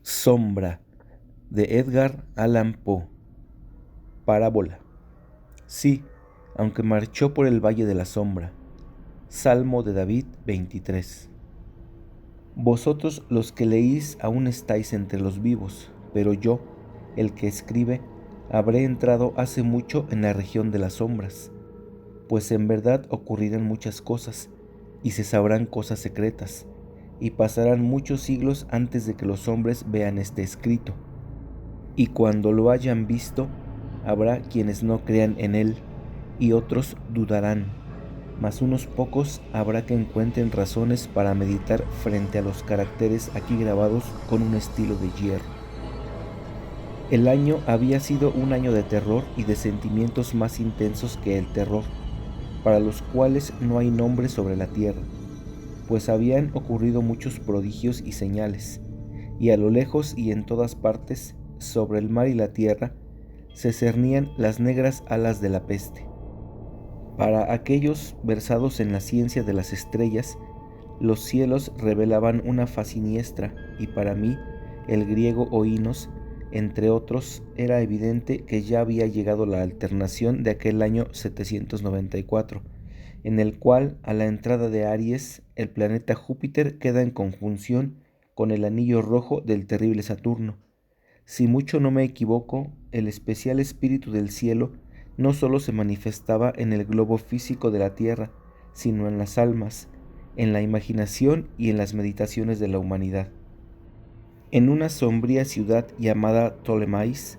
Sombra, de Edgar Allan Poe. Parábola. Sí, aunque marchó por el valle de la sombra. Salmo de David 23. Vosotros los que leís aún estáis entre los vivos, pero yo, el que escribe, habré entrado hace mucho en la región de las sombras, pues en verdad ocurrirán muchas cosas, y se sabrán cosas secretas, y pasarán muchos siglos antes de que los hombres vean este escrito. Y cuando lo hayan visto, habrá quienes no crean en él, y otros dudarán, mas unos pocos habrá que encuentren razones para meditar frente a los caracteres aquí grabados con un estilo de hierro. El año había sido un año de terror y de sentimientos más intensos que el terror, para los cuales no hay nombre sobre la tierra, pues habían ocurrido muchos prodigios y señales, y a lo lejos y en todas partes, sobre el mar y la tierra, se cernían las negras alas de la peste. Para aquellos versados en la ciencia de las estrellas, los cielos revelaban una faz siniestra, y para mí, el griego oínos, entre otros, era evidente que ya había llegado la alternación de aquel año 794, en el cual, a la entrada de Aries, el planeta Júpiter queda en conjunción con el anillo rojo del terrible Saturno. Si mucho no me equivoco, el especial espíritu del cielo no solo se manifestaba en el globo físico de la tierra, sino en las almas, en la imaginación y en las meditaciones de la humanidad. En una sombría ciudad llamada Ptolemais,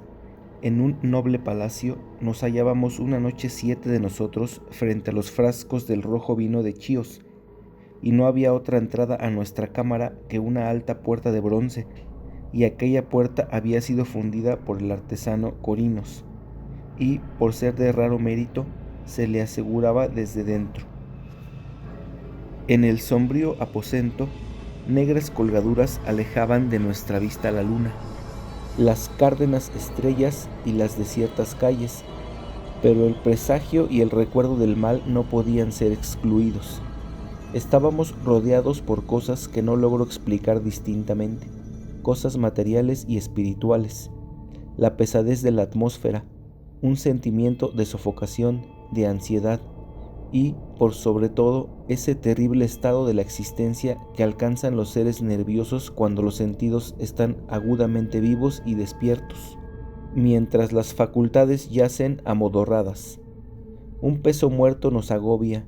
en un noble palacio, nos hallábamos una noche 7 de nosotros frente a los frascos del rojo vino de Chios, y no había otra entrada a nuestra cámara que una alta puerta de bronce, y aquella puerta había sido fundida por el artesano Corinos, y, por ser de raro mérito, se le aseguraba desde dentro. En el sombrío aposento, negras colgaduras alejaban de nuestra vista la luna, las cárdenas estrellas y las desiertas calles, pero el presagio y el recuerdo del mal no podían ser excluidos. Estábamos rodeados por cosas que no logro explicar distintamente, cosas materiales y espirituales, la pesadez de la atmósfera, un sentimiento de sofocación, de ansiedad y, por sobre todo, ese terrible estado de la existencia que alcanzan los seres nerviosos cuando los sentidos están agudamente vivos y despiertos, mientras las facultades yacen amodorradas. Un peso muerto nos agobia,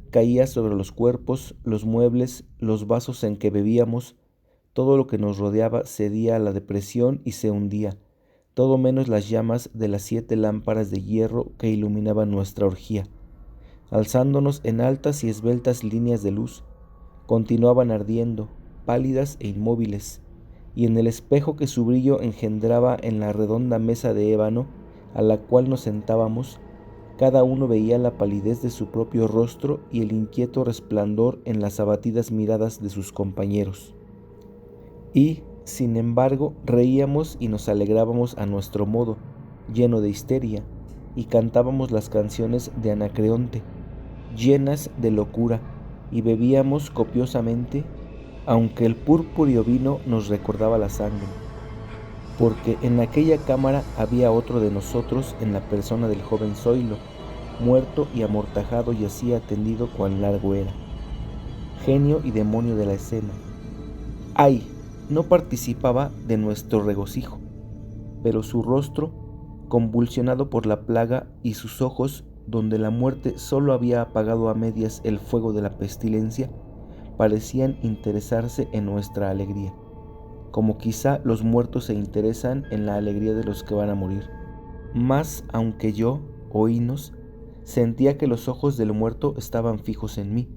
caía sobre los cuerpos, los muebles, los vasos en que bebíamos, todo lo que nos rodeaba cedía a la depresión y se hundía, todo menos las llamas de las 7 lámparas de hierro que iluminaban nuestra orgía. Alzándonos en altas y esbeltas líneas de luz, continuaban ardiendo, pálidas e inmóviles, y en el espejo que su brillo engendraba en la redonda mesa de ébano a la cual nos sentábamos, cada uno veía la palidez de su propio rostro y el inquieto resplandor en las abatidas miradas de sus compañeros. Y, sin embargo, reíamos y nos alegrábamos a nuestro modo, lleno de histeria, y cantábamos las canciones de Anacreonte, llenas de locura, y bebíamos copiosamente, aunque el purpúreo vino nos recordaba la sangre, porque en aquella cámara había otro de nosotros en la persona del joven Zoilo, muerto y amortajado yacía tendido cuán largo era, genio y demonio de la escena. ¡Ay! No participaba de nuestro regocijo, pero su rostro, convulsionado por la plaga, y sus ojos, donde la muerte solo había apagado a medias el fuego de la pestilencia, parecían interesarse en nuestra alegría, como quizá los muertos se interesan en la alegría de los que van a morir. Mas aunque yo, oínos, sentía que los ojos del muerto estaban fijos en mí,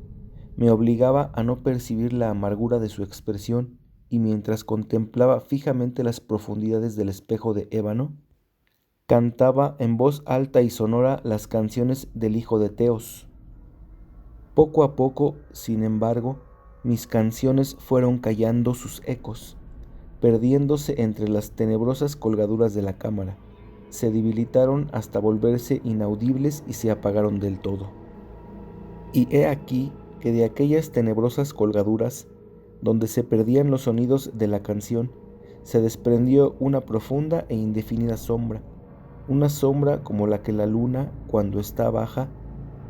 me obligaba a no percibir la amargura de su expresión, y mientras contemplaba fijamente las profundidades del espejo de ébano, cantaba en voz alta y sonora las canciones del hijo de Teos. Poco a poco, sin embargo, mis canciones fueron callando sus ecos, perdiéndose entre las tenebrosas colgaduras de la cámara, se debilitaron hasta volverse inaudibles y se apagaron del todo. Y he aquí que de aquellas tenebrosas colgaduras, donde se perdían los sonidos de la canción, se desprendió una profunda e indefinida sombra, una sombra como la que la luna, cuando está baja,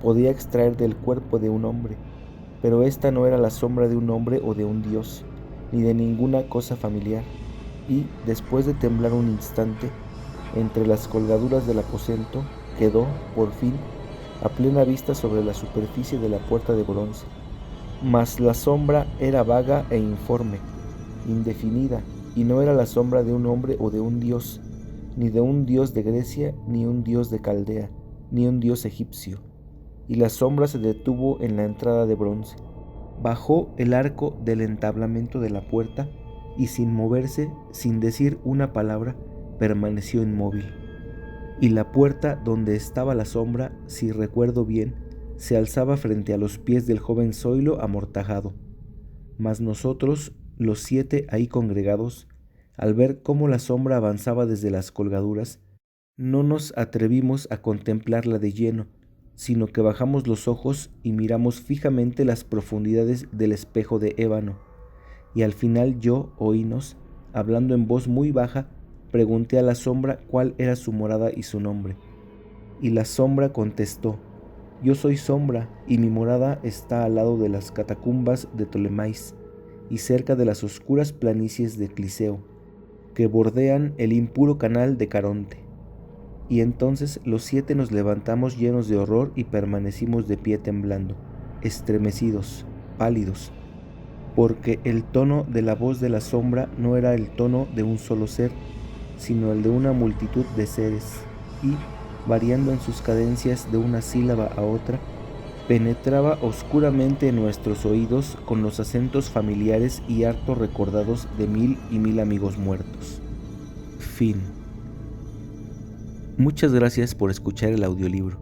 podía extraer del cuerpo de un hombre, pero esta no era la sombra de un hombre o de un dios, ni de ninguna cosa familiar, y, después de temblar un instante, entre las colgaduras del aposento, quedó, por fin, a plena vista sobre la superficie de la puerta de bronce. Mas la sombra era vaga e informe, indefinida, y no era la sombra de un hombre o de un dios, ni de un dios de Grecia, ni un dios de Caldea, ni un dios egipcio. Y la sombra se detuvo en la entrada de bronce. Bajó el arco del entablamento de la puerta y sin moverse, sin decir una palabra, permaneció inmóvil. Y la puerta donde estaba la sombra, si recuerdo bien, se alzaba frente a los pies del joven Zoilo amortajado. Mas nosotros, los 7 ahí congregados, al ver cómo la sombra avanzaba desde las colgaduras, no nos atrevimos a contemplarla de lleno, sino que bajamos los ojos y miramos fijamente las profundidades del espejo de ébano. Y al final yo, oínos, hablando en voz muy baja, pregunté a la sombra cuál era su morada y su nombre. Y la sombra contestó: yo soy sombra, y mi morada está al lado de las catacumbas de Ptolemais, y cerca de las oscuras planicies de Cliseo, que bordean el impuro canal de Caronte. Y entonces los 7 nos levantamos llenos de horror y permanecimos de pie temblando, estremecidos, pálidos, porque el tono de la voz de la sombra no era el tono de un solo ser, sino el de una multitud de seres, y, variando en sus cadencias de una sílaba a otra, penetraba oscuramente en nuestros oídos con los acentos familiares y harto recordados de 1000 y 1000 amigos muertos. Fin. Muchas gracias por escuchar el audiolibro.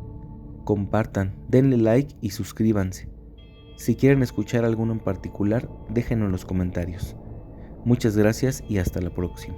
Compartan, denle like y suscríbanse. Si quieren escuchar alguno en particular, déjenlo en los comentarios. Muchas gracias y hasta la próxima.